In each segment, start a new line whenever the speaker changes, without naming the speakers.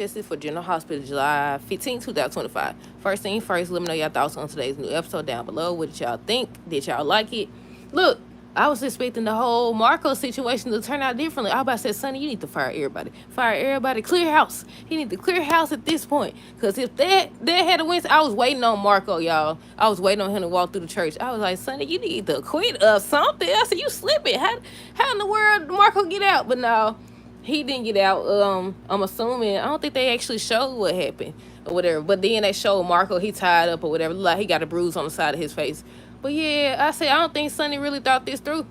This for General Hospital, July 15, 2025. First thing first, let me know y'all thoughts on today's new episode down below. What did y'all think? Did y'all like it? Look, I was expecting the whole Marco situation to turn out differently. I was about to say, Sonny, you need to fire everybody. Fire everybody. Clear house. He need to clear house at this point. Because if that had a win, I was waiting on Marco, y'all. I was waiting on him to walk through the church. I was like, Sonny, you need to quit or something. I said, you slipping. How in the world did Marco get out? But no. He didn't get out. I'm assuming. I don't think they actually showed what happened or whatever. But then they showed Marco, he tied up or whatever. Like he got a bruise on the side of his face. But yeah, I say I don't think Sonny really thought this through.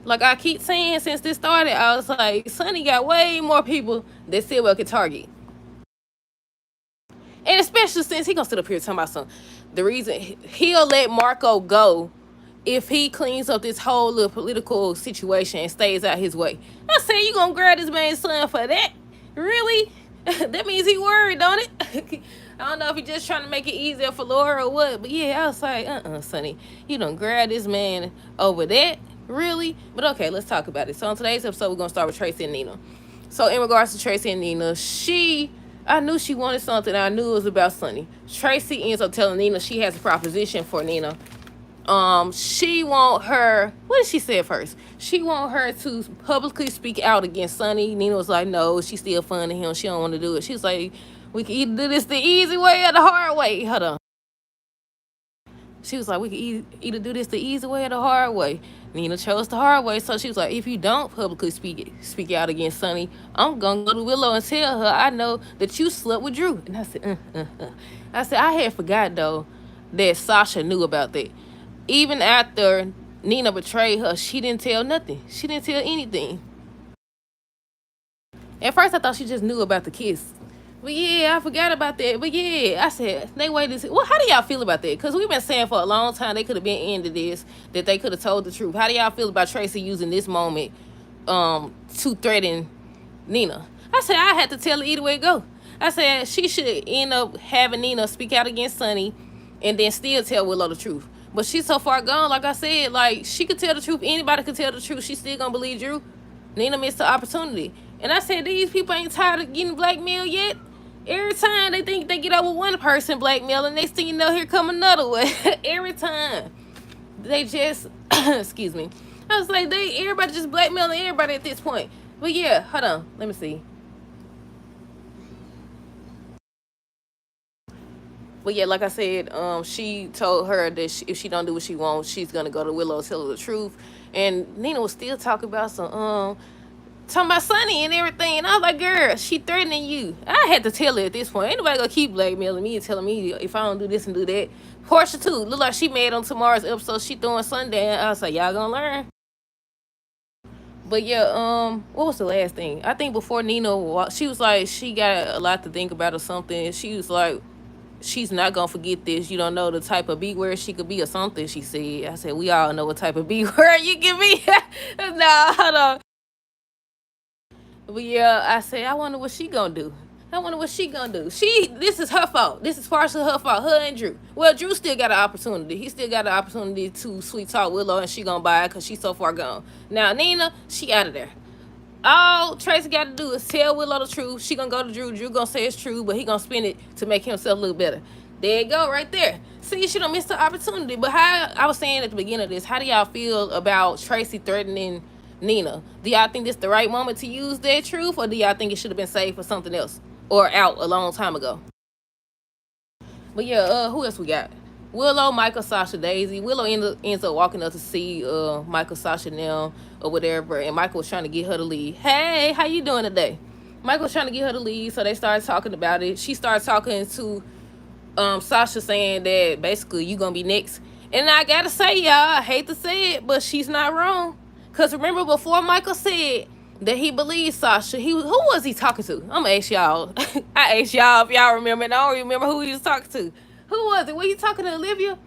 Like I keep saying since this started, I was like, Sonny got way more people that still can target. And especially since he gonna sit up here talking about something. The reason he'll let Marco go if he cleans up this whole little political situation and stays out his way. I said, you gonna grab this man's son for that? Really? That means he worried, don't it? I don't know if he just trying to make it easier for Laura or what, but yeah, I was like, Sonny, you done grab this man over that? Really? But okay, let's talk about it. So on today's episode, we're gonna start with Tracy and Nina. So in regards to Tracy and Nina, I knew she wanted something. I knew it was about Sonny. Tracy ends up telling Nina she has a proposition for Nina. She want her, what did she say first? She want her to publicly speak out against Sonny. Nina was like, no, she's still funding him. She don't want to do it. She was like, we can either do this the easy way or the hard way. Hold on. She was like, we can either do this the easy way or the hard way. Nina chose the hard way. So she was like, if you don't publicly speak out against Sonny, I'm going to go to Willow and tell her I know that you slept with Drew. And I said, I had forgot, though, that Sasha knew about that. Even after Nina betrayed her, she didn't tell nothing. She didn't tell anything. At first, I thought she just knew about the kiss. But yeah, I forgot about that. But yeah, I said, they waited. Well, how do y'all feel about that? Because we've been saying for a long time they could have been into this, that they could have told the truth. How do y'all feel about Tracy using this moment to threaten Nina? I said, I had to tell her either way it go. I said, she should end up having Nina speak out against Sonny and then still tell Willow the truth. But she's so far gone, like I said, like, she could tell the truth. Anybody could tell the truth. She's still going to believe Drew. Nina missed the opportunity. And I said, these people ain't tired of getting blackmailed yet. Every time they think they get over one person blackmailing, next thing you know, here come another one. Every time. They just, excuse me. I was like, everybody just blackmailing everybody at this point. But yeah, hold on. Let me see. But yeah, like I said, she told her that if she don't do what she wants, she's gonna go to Willow, tell her the truth. And Nina was still talking about talking about Sonny and everything. And I was like, girl, she threatening you. I had to tell her at this point. Ain't nobody gonna keep blackmailing me and telling me if I don't do this and do that. Portia too. Look like she mad on tomorrow's episode. She throwing Sundown. I was like, y'all gonna learn. But yeah, what was the last thing? I think before Nina, she was like, she got a lot to think about or something. She was like, she's not gonna forget this. You don't know the type of B word she could be or something, she said. I said, we all know what type of B word you can be. Nah, hold on. But yeah, I said, I wonder what she gonna do. This is her fault. This is partially her fault. Her and Drew. Well, Drew still got an opportunity. He still got an opportunity to sweet talk Willow, and she gonna buy it because she's so far gone. Now, Nina, she out of there. All Tracy got to do is tell Willow the truth. She gonna go to Drew. Drew gonna say it's true, but he gonna spin it to make himself look better. There you go, right there. See, she don't miss the opportunity. But how I was saying at the beginning of this, how do y'all feel about Tracy threatening Nina? Do y'all think this the right moment to use that truth, or do y'all think it should have been saved for something else or out a long time ago? But yeah, who else we got? Willow, Michael, Sasha, Daisy. Willow ends up walking up to see Michael, Sasha now or whatever, and Michael was trying to get her to leave. Hey, how you doing today? Michael was trying to get her to leave, so they started talking about it. She started talking to Sasha, saying that basically you gonna be next. And I gotta say, y'all, I hate to say it, but she's not wrong. Because remember before Michael said that he believes Sasha, who was he talking to? I'm gonna ask y'all. I asked y'all if y'all remember, and I don't remember who he was talking to. Who was it? Were you talking to Olivia?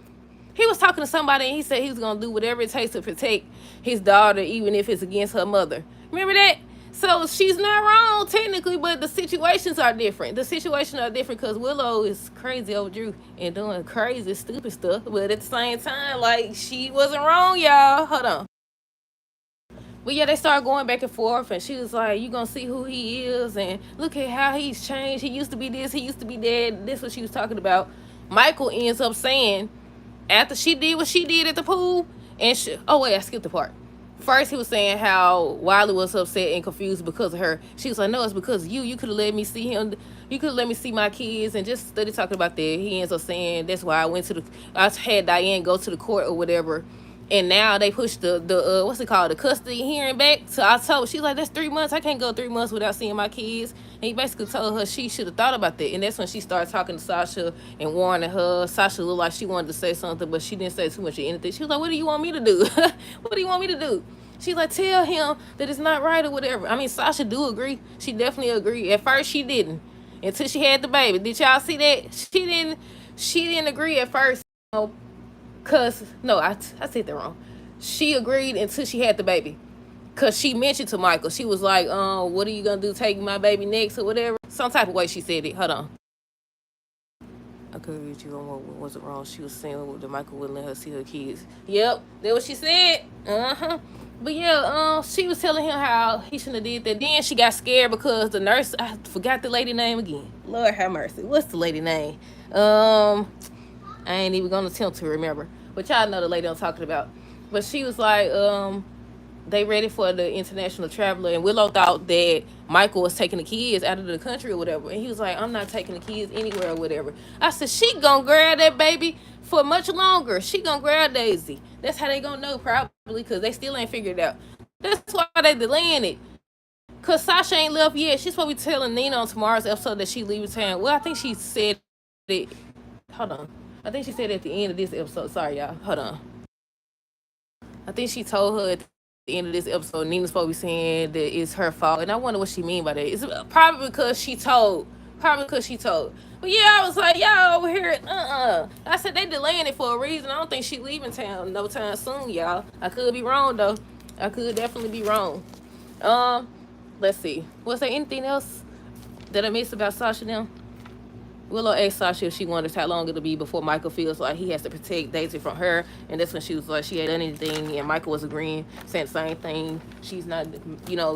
He was talking to somebody, and he said he was going to do whatever it takes to protect his daughter, even if it's against her mother. Remember that? So she's not wrong, technically, but the situations are different. The situations are different because Willow is crazy over Drew and doing crazy, stupid stuff. But at the same time, like, she wasn't wrong, y'all. Hold on. But yeah, they started going back and forth, and she was like, "You gonna see who he is, and look at how he's changed. He used to be this, he used to be that." This what she was talking about. Michael ends up saying, after she did what she did at the pool, and oh wait, I skipped the part. First, he was saying how Wiley was upset and confused because of her. She was like, "No, it's because of you. You could have let me see him. You could have let me see my kids." And just study talking about that. He ends up saying, "That's why I went to the. I had Diane go to the court or whatever." And now they pushed the what's it called, the custody hearing back to October. She's like, "That's 3 months. I can't go 3 months without seeing my kids." And he basically told her she should have thought about that. And that's when she started talking to Sasha and warning her. Sasha looked like she wanted to say something, but she didn't say too much of anything. She was like, "What do you want me to do? What do you want me to do?" She's like, "Tell him that it's not right or whatever." I mean, Sasha do agree. She definitely agree. At first, she didn't until she had the baby. Did y'all see that? She didn't. She didn't agree at first. Cause no, I said that wrong. She agreed until she had the baby. Cause she mentioned to Michael, she was like, what are you gonna do, take my baby next or whatever? Some type of way she said it. Hold on. I could read you on what wasn't wrong. She was saying that Michael wouldn't let her see her kids. Yep, that's what she said. But yeah, she was telling him how he shouldn't have did that. Then she got scared because the nurse, I forgot the lady name again. Lord have mercy. What's the lady name? I ain't even gonna attempt to remember. But y'all know the lady I'm talking about. But she was like, they ready for the international traveler, and Willow thought that Michael was taking the kids out of the country or whatever. And he was like, "I'm not taking the kids anywhere or whatever." I said, "She gonna grab that baby for much longer. She gonna grab Daisy." That's how they gonna know, probably, because they still ain't figured it out. That's why they delaying it. Cause Sasha ain't left yet. She's supposed to be telling Nina on tomorrow's episode that she leaving town. Well, I think she said it. Hold on. I think she said at the end of this episode. Sorry, y'all. Hold on. I think she told her at the end of this episode, Nina's supposed to be saying that it's her fault. And I wonder what she mean by that. It's probably because she told. Probably because she told. But yeah, I was like, y'all over here, I said they delaying it for a reason. I don't think she leaving town no time soon, y'all. I could be wrong, though. I could definitely be wrong. Let's see. Was there anything else that I missed about Sasha now? Willow asked Sasha if she wonders how long it'll be before Michael feels like he has to protect Daisy from her. And that's when she was like, she hadn't done anything. And Michael was agreeing, saying the same thing. She's not,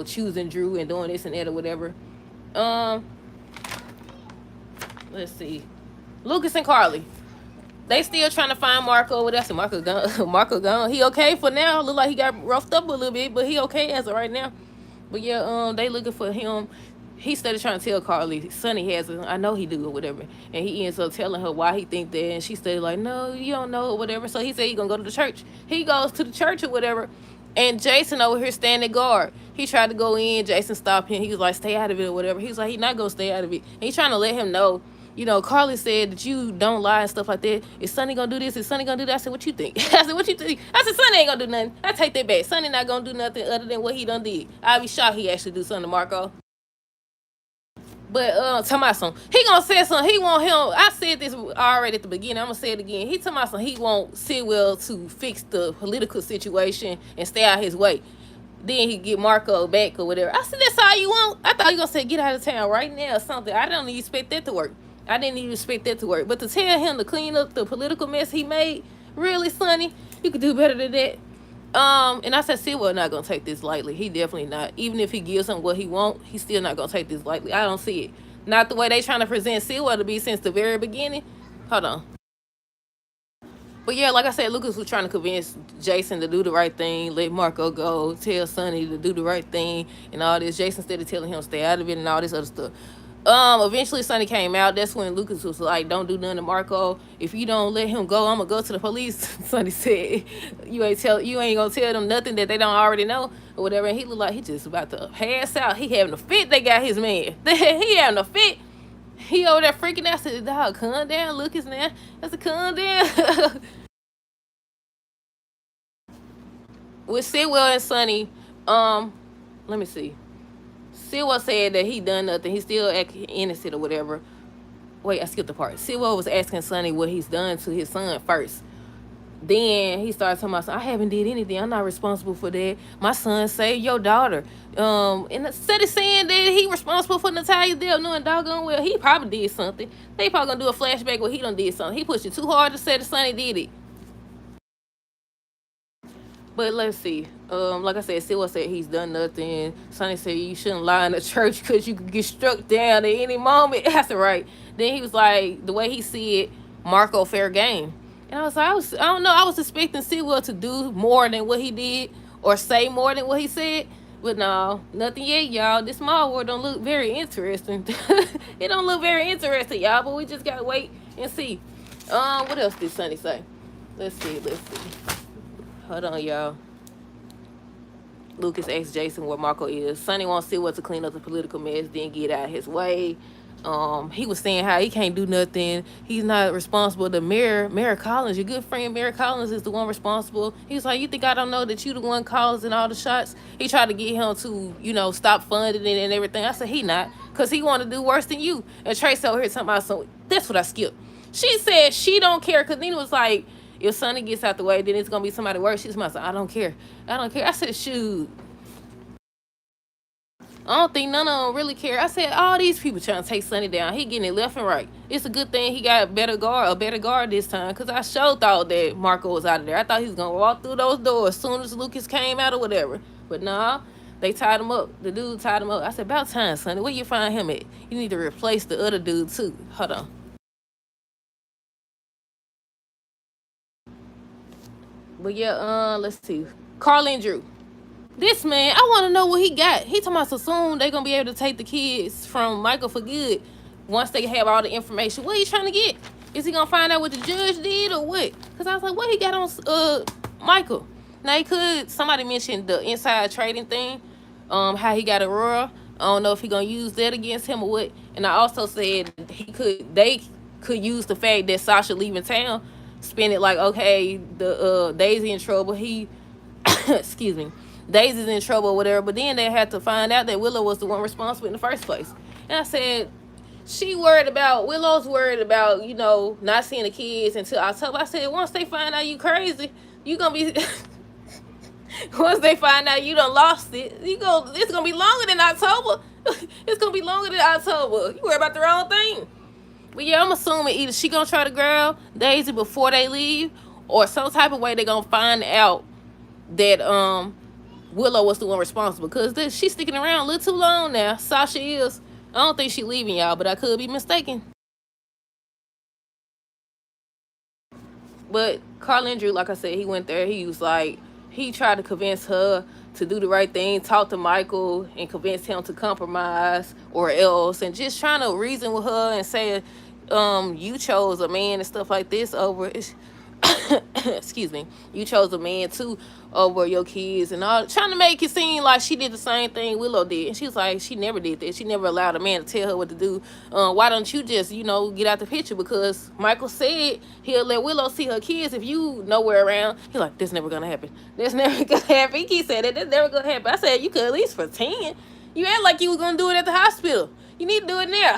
choosing Drew and doing this and that or whatever. Let's see. Lucas and Carly. They still trying to find Marco. What else? Marco gone. Marco gone. He okay for now. Look like he got roughed up a little bit, but he okay as of right now. But yeah, they looking for him. He started trying to tell Carly Sonny has it. I know he do or whatever. And he ends up telling her why he think that. And she started like, "No, you don't know or whatever." So he said he gonna go to the church. He goes to the church or whatever. And Jason over here standing guard. He tried to go in. Jason stopped him. He was like, "Stay out of it" or whatever. He was like, he not gonna stay out of it. And he's trying to let him know, Carly said that you don't lie and stuff like that. Is Sonny gonna do this? Is Sonny gonna do that? I said, "What you think?" I said, "What you think?" I said, "Sonny ain't gonna do nothing." I take that back. Sonny not gonna do nothing other than what he done did. I'd be shocked he actually do something to Marco. But Tomaso, he gonna say something. He want him. I said this already at the beginning. I'm gonna say it again. He Tomaso, he want Sidwell to fix the political situation and stay out his way. Then he get Marco back or whatever. I said, "That's all you want?" I thought you gonna say get out of town right now or something. I don't even expect that to work. I didn't even expect that to work. But to tell him to clean up the political mess he made, really, Sonny, you could do better than that. And I said, Sidwell not gonna take this lightly. He definitely not. Even if he gives him what he want, he's still not gonna take this lightly. I don't see it. Not the way they trying to present Sidwell to be since the very beginning. Hold on. But yeah, like I said, Lucas was trying to convince Jason to do the right thing, let Marco go, tell Sonny to do the right thing, and all this. Jason started telling him to stay out of it and all this other stuff. Eventually Sonny came out. That's when Lucas was like, "Don't do nothing to Marco. If you don't let him go, I'm gonna go to the police." Sonny said, you ain't gonna tell them nothing that they don't already know or whatever. And he looked like he just about to pass out. He having a fit. They got his man. He having a fit. He over there freaking out. I said, "Dog, calm down, Lucas, man." I said, "Calm down." With Sidwell and Sonny, let me see. Sidwell said that he done nothing. He still acting innocent or whatever. Wait, I skipped the part. Sidwell was asking Sonny what he's done to his son first. Then he started talking about, "I haven't did anything. I'm not responsible for that. My son saved your daughter." And instead of saying that he responsible for Natalia's death, knowing doggone well he probably did something. They probably gonna do a flashback where he done did something. He pushed it too hard to say that Sonny did it. But let's see. Like I said, Sewell said he's done nothing. Sonny said you shouldn't lie in the church because you could get struck down at any moment. That's right. Then he was like, the way he see it, Marco fair game. And I was like, I don't know. I was expecting Sewell to do more than what he did or say more than what he said. But no, nothing yet, y'all. This small world don't look very interesting. It don't look very interesting, y'all. But we just gotta wait and see. What else did Sonny say? Let's see. Let's see. Hold on, y'all. Lucas asked Jason where Marco is. Sonny wants Sewell to clean up the political mess, then get out of his way. He was saying how he can't do nothing. He's not responsible. The Mayor Collins, your good friend Mayor Collins, is the one responsible. He was like, you think I don't know that you the one causing all the shots? He tried to get him to, stop funding it and everything. I said, he not, because he want to do worse than you. And Trace over here talking about, so that's what I skipped. She said she don't care, because Nina was like, if Sonny gets out the way, then it's going to be somebody worse. She's like, I don't care. I don't care. I said, shoot. I don't think none of them really care. I said, all these people trying to take Sonny down. He getting it left and right. It's a good thing he got a better guard this time. Because I sure thought that Marco was out of there. I thought he was going to walk through those doors as soon as Lucas came out or whatever. But nah, they tied him up. The dude tied him up. I said, about time, Sonny. Where you find him at? You need to replace the other dude, too. Hold on. But yeah, let's see. Carl and Drew. This man, I want to know what he got. He talking about so soon they gonna be able to take the kids from Michael for good once they have all the information. What he trying to get? Is he gonna find out what the judge did or what? Cause I was like, what he got on Michael? Now he could. Somebody mentioned the inside trading thing, how he got Aurora. I don't know if he gonna use that against him or what. And I also said they could use the fact that Sasha leaving town, spin it like, okay, the Daisy in trouble. He excuse me. Daisy's in trouble or whatever, but then they had to find out that Willow was the one responsible in the first place. And I said, Willow's worried about, not seeing the kids until October. I said, once they find out you crazy, you gonna be once they find out you done lost it, it's gonna be longer than October. It's gonna be longer than October. You worry about the wrong thing. But yeah, I'm assuming either she gonna try to grab Daisy before they leave, or some type of way they gonna find out that Willow was the one responsible, because she's sticking around a little too long now. Sasha is. I don't think she leaving, y'all, but I could be mistaken. But Carl Andrew, like I said, he went there. He was like, he tried to convince her to do the right thing, talk to Michael and convince him to compromise or else, and just trying to reason with her and say, you chose a man and stuff like this over excuse me, you chose a man too over your kids and all, trying to make it seem like she did the same thing Willow did. And she was like, she never did that. She never allowed a man to tell her what to do. Why don't you just, get out the picture? Because Michael said he'll let Willow see her kids if you nowhere around. He's like, that's never gonna happen. That's never gonna happen. He keeps saying that. That's never gonna happen. I said, you could at least pretend. You act like you was gonna do it at the hospital. You need to do it now.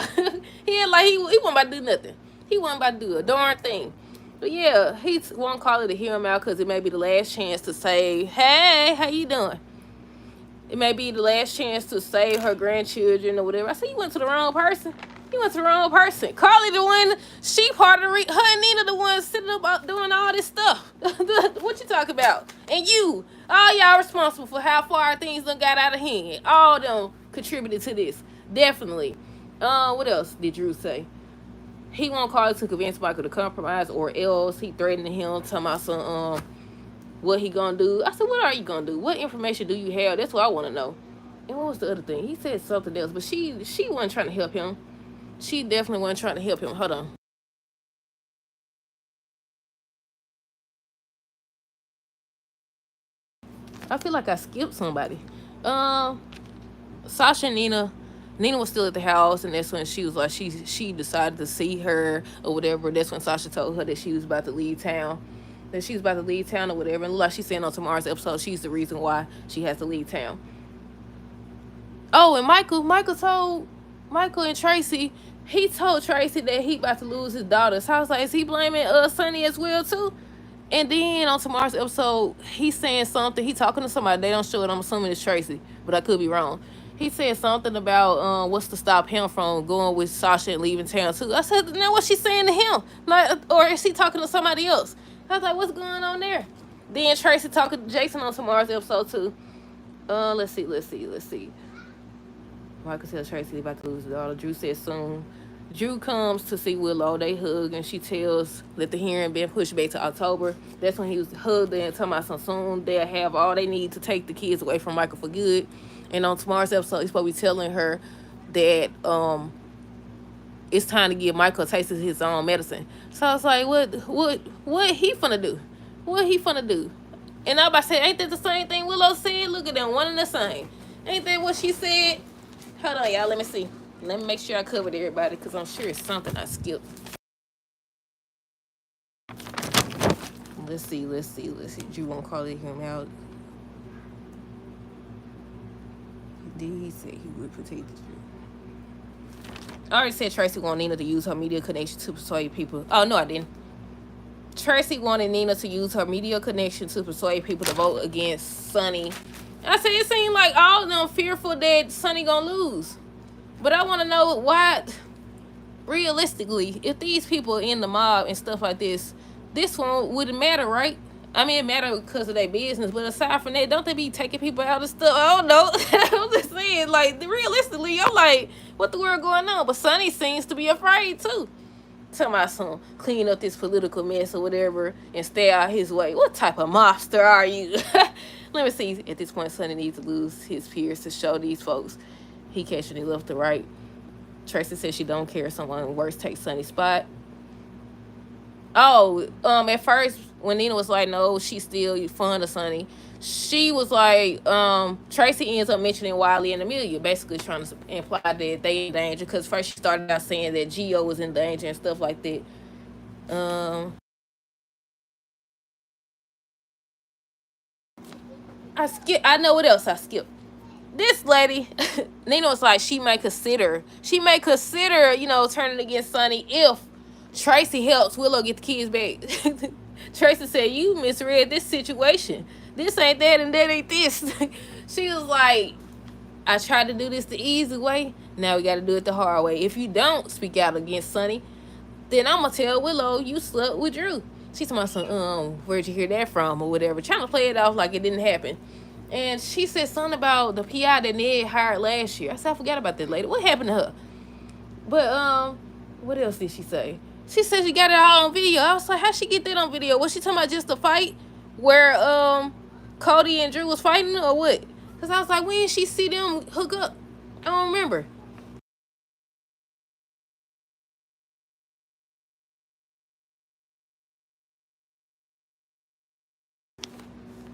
He act like he wasn't about to do nothing. He wasn't about to do a darn thing. But yeah, he won't call it to hear him out because it may be the last chance to say, hey, how you doing? It may be the last chance to save her grandchildren or whatever. I said, you went to the wrong person. You went to the wrong person. Carly the one, she part of the, her and Nina the one sitting up doing all this stuff. What you talking about? And you, all y'all responsible for how far things done got out of hand. All of them contributed to this. Definitely. What else did Drew say? He won't call to convince Michael to compromise or else. He threatened him, talking about some, what he gonna do. I said, what are you gonna do? What information do you have? That's what I want to know. And what was the other thing? He said something else, but she wasn't trying to help him. She definitely wasn't trying to help him. Hold on. I feel like I skipped somebody. Sasha and Nina was still at the house, and that's when she was like, she decided to see her or whatever. That's when Sasha told her that she was about to leave town. That she was about to leave town or whatever. And like she said on tomorrow's episode, she's the reason why she has to leave town. Oh, and Michael told Michael and Tracy, he told Tracy that he about to lose his daughter. So I was like, is he blaming Sonny as well too? And then on tomorrow's episode, he's saying something. He talking to somebody. They don't show it. I'm assuming it's Tracy, but I could be wrong. He said something about what's to stop him from going with Sasha and leaving town too. I said, now what's she saying to him? Like, or is he talking to somebody else? I was like, what's going on there? Then Tracy talking to Jason on tomorrow's episode too. Let's see. Michael tells Tracy they about to lose his daughter. Drew says soon. Drew comes to see Willow. They hug, and she tells that the hearing been pushed back to October. That's when he was hugged and talking about some soon they'll have all they need to take the kids away from Michael for good. And on tomorrow's episode, he's supposed to be telling her that it's time to give Michael a taste of his own medicine. So I was like, what he finna do? What he finna do? And I about to say, ain't that the same thing Willow said? Look at them, one and the same. Ain't that what she said? Hold on, y'all. Let me see. Let me make sure I covered everybody because I'm sure it's something I skipped. Let's see. Drew won't call him out. Did he say he would protect the Drew? I already said Tracy wanted Nina to use her media connection to persuade people. Oh, no, I didn't. Tracy wanted Nina to use her media connection to persuade people to vote against Sonny. I said it seemed like all of them fearful that Sonny gonna lose. But I want to know why, realistically, if these people in the mob and stuff like this one wouldn't matter, right? I mean, it matter because of their business, but aside from that, don't they be taking people out of stuff? I don't know. I'm just saying, like, realistically, I'm like, what the world going on? But Sonny seems to be afraid, too. Tell my son, clean up this political mess or whatever and stay out his way. What type of mobster are you? Let me see. At this point, Sonny needs to lose his peers to show these folks he catching it left to right. Tracy says she don't care if someone worse takes Sonny's spot. Oh, at first when Nina was like, no, she's still fond of Sonny, she was like, Tracy ends up mentioning Wiley and Amelia, basically trying to imply that they in danger, because first she started out saying that Gio was in danger and stuff like that. I know what else I skipped. This lady, Nina was like, she may consider, turning against Sonny if Tracy helps Willow get the kids back. Tracy said, you misread this situation. This ain't that and that ain't this. She was like, I tried to do this the easy way. Now we got to do it the hard way. If you don't speak out against Sonny, then I'm going to tell Willow you slept with Drew. She's talking about where'd you hear that from or whatever. Trying to play it off like it didn't happen. And she said something about the PI that Ned hired last year. I said, I forgot about that lady. What happened to her? But, what else did she say? She said she got it all on video. I was like, how'd she get that on video? Was she talking about just a fight where, Cody and Drew was fighting or what? Because I was like, when did she see them hook up? I don't remember.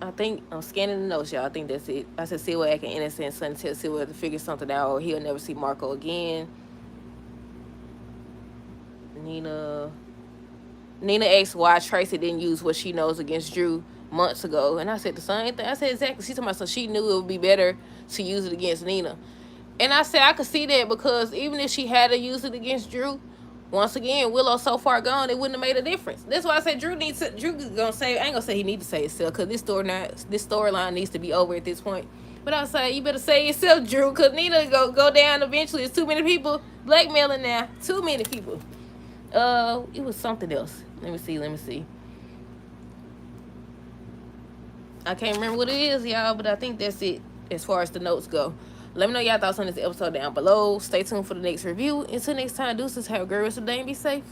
I think I'm scanning the notes, y'all. I think that's it. I said Silver acting innocent. Son tells Silver to figure something out or he'll never see Marco again. Nina asked why Tracy didn't use what she knows against Drew months ago. And I said the same thing. I said exactly. She's talking about so she knew it would be better to use it against Nina. And I said I could see that because even if she had to use it against Drew, once again, Willow's so far gone, it wouldn't have made a difference. That's why I said Drew gonna say, I ain't gonna say he need to say himself, because this storyline needs to be over at this point. But I was like, you better say yourself, Drew, because Nina go down eventually. It's too many people blackmailing now. Too many people. It was something else. Let me see. I can't remember what it is, y'all, but I think that's it as far as the notes go. Let me know y'all thoughts on this episode down below. Stay tuned for the next review. Until next time, deuces. Have a great rest of the day and be safe.